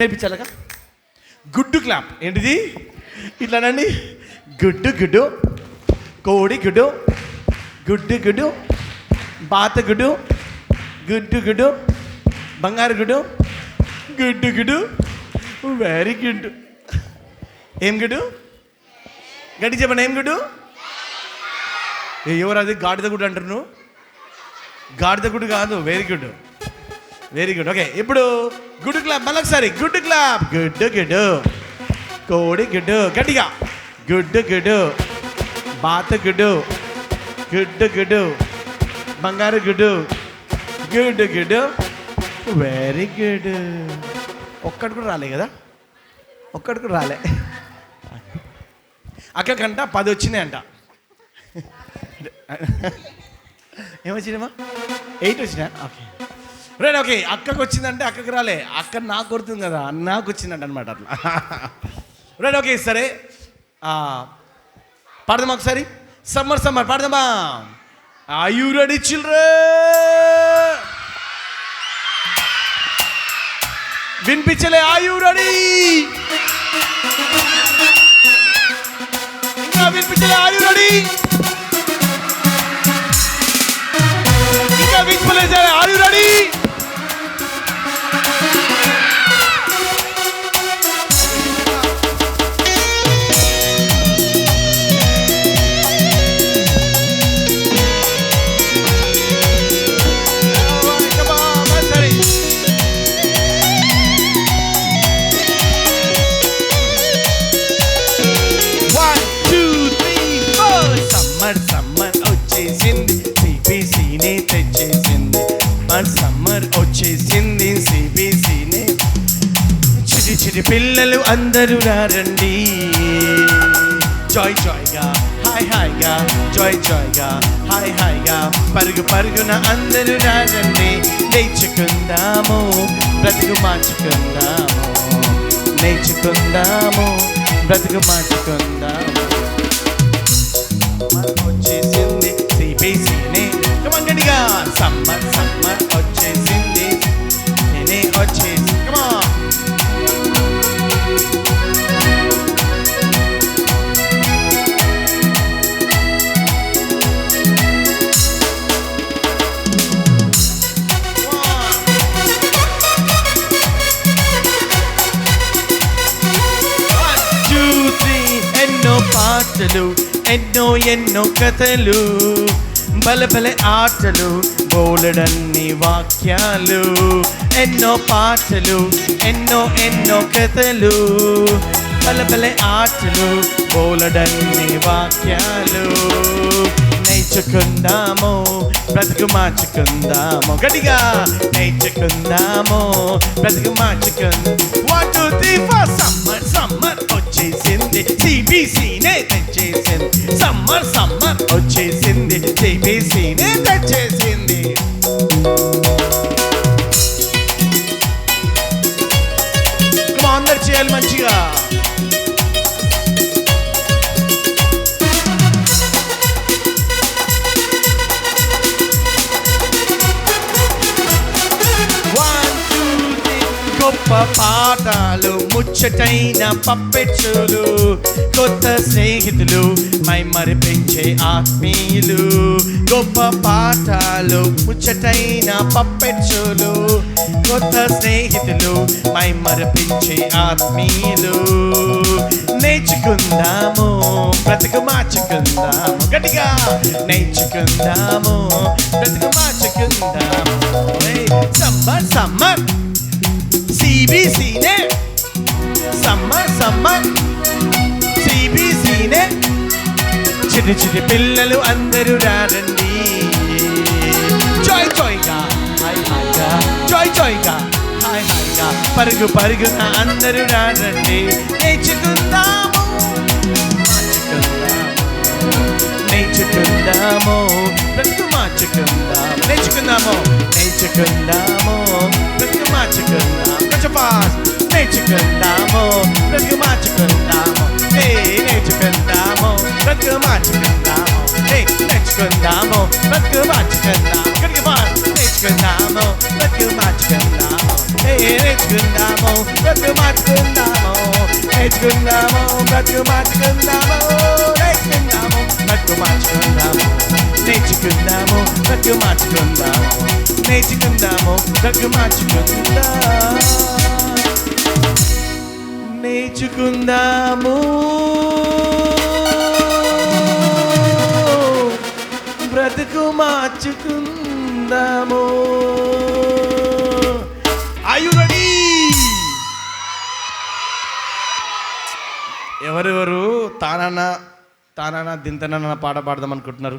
నేర్పించాలగా గుడ్డు క్లాప్ ఏంటిది ఇట్లానండి. గుడ్డు గుడ్డు, కోడి గుడ్డు, గుడ్డు గుడ్డు, బాత గుడ్డు, గుడ్డు గుడ్డు, బంగారు గుడ్డు, గుడ్డు గుడ్డు, వెరీ గుడ్. ఏం గుడ్డు? గట్టి చెప్పండి. ఏం గుడ్డు? ఎవరు అది? గాడిద గుడ్డు అంటారు నువ్వు? గాడిద గుడ్డు కాదు, very good, very good. Okay, ఇప్పుడు గుడ్డు క్లాప్ మళ్ళీ ఒకసారి. గుడ్డు క్లాప్. గుడ్డు గుడ్డు, కోడి గుడ్డు, గట్టిగా గుడ్డు గుడ్డు, బాత గుడ్డు, గుడ్డు గుడ్డు, బంగారు గుడ్డు, గుడ్డు గుడ్డు, వెరీ గుడ్. ఒక్కటి కూడా రాలే కదా, ఒక్కటి కూడా రాలే. అక్కకంట 10 వచ్చినాయి అంట. ఏమొచ్చినామా? 8 వచ్చినా. Okay right. ఓకే, అక్కకు వచ్చిందంటే అక్కకు రాలే, అక్క నాకు కొడుతుంది కదా, నాకు వచ్చిందంట అనమాట అట్లా. రైట్. ఓకే సరే, పాడదామా ఒకసారి? సమ్మర్ సమ్మర్ పాడదామా? Are you ready children? వినిపించలే? Are you ready? ఇంకా వినిపించలే? Are you ready? ఇంకా వినిపించలే? Are you ready? సమ్మర్ వచ్చేసింది, సిబిసినే. చిటి చిటి పిల్లలు అందరూ రండి, జాయ్ జాయ్గా, హాయ్ హాయ్గా, జాయ్ జాయ్గా, హాయ్ హాయ్గా, పరుగు పరుగున అందరూ రండి. నేర్చుకుందాము, బ్రతుకు మార్చుకుందాము, నేర్చుకుందాము, బ్రతుకు మార్చుకుందాము. వచ్చేసింది సిబిసినే, కమంగడిగా. సమ్మర్ సమ్మర్ వచ్చేసింది, నేనే వచ్చేసి. కమా ఎన్నో పాటలు, ఎన్నో ఎన్నో కథలు, బల బల ఆటలు, బోలెడన్ని వాక్యాలు. ఎన్నో పాటలు, ఎన్నో ఎన్నో కథలు, బల బల ఆటలు, బోలెడన్ని వాక్యాలు. నేర్చుకుందాము, బ్రతుకు మార్చుకుందాము, గట్టిగా నేర్చుకుందాము, బ్రతుకు మార్చుకుందాం. 1 2 3 4 సమ్మర్ సమ్మర్ వచ్చేసింది, సిబిసినే తెచ్చేసింది. సమ్మర్ సమ్మర్ వచ్చేసింది, సిబిసినే తెచ్చేసింది. అందరు చేయాలి మంచిగా. గొప్ప పాఠాలు, ముచ్చటైన పప్పెచ్చులు, కొత్త స్నేహితులు, మై మరిపించే ఆత్మీయులు. గొప్ప పాఠాలు, ముచ్చటైన పప్పెచ్చులు, కొత్త స్నేహితులు, మై మరిపించే ఆత్మీయులు. నేర్చుకుందాము, బ్రతుకు మార్చుకుందాము, గట్టిగా నేర్చుకుందాము, బ్రతుకు మార్చుకుందాము. సమ్మర్ సమ్మర్ సిబిసినే, సమ్మర్ సమ్మర్ సిబిసినే. చిటి చిటి పిల్లలు అందరూ రండి, జాయ్ జాయ్గా, హాయ్ హాయ్గా, జాయ్ జాయ్గా, హాయ్ హాయ్గా, పరుగు పరుగున అందరూ రండి. నేర్చుకుందాము, నేర్చుకుందాము, బ్రతుకు మార్చుకుందాము, నేర్చుకుందాము, నేర్చుకుందాము, బ్రతుకు మార్చుకుందాము. కొంచెం ఫాస్ట్. నేర్చుకుందాము, బ్రతుకు మార్చుకుందాము, నేర్చుకుందాము, బ్రతుకు మార్చుకుందాము, నేర్చుకుందాము, బ్రతుకు మార్చుకుందాము. కొంచెం ఫాస్ట్. నేర్చుకుందాము, బ్రతుకు మార్చుకుందాము, నేర్చుకుందాము బ్రతుకు మార్చుకుందాము నేర్చుకుందాము బ్రతుకు మార్చుకుందాము నేర్చుకుందాము బ్రతుకు మార్చుకుందాము నేర్చుకుందాము బ్రతుకు మార్చుకుందాము నేర్చుకుందాము బ్రతుకు మార్చుకుందాము నేర్చుకుందాము బ్రతుకు మార్చుకుందాము. Are you ready? ఎవరెవరు తానానా దింతనన్న పాట పాడదాం అనుకుంటున్నారు?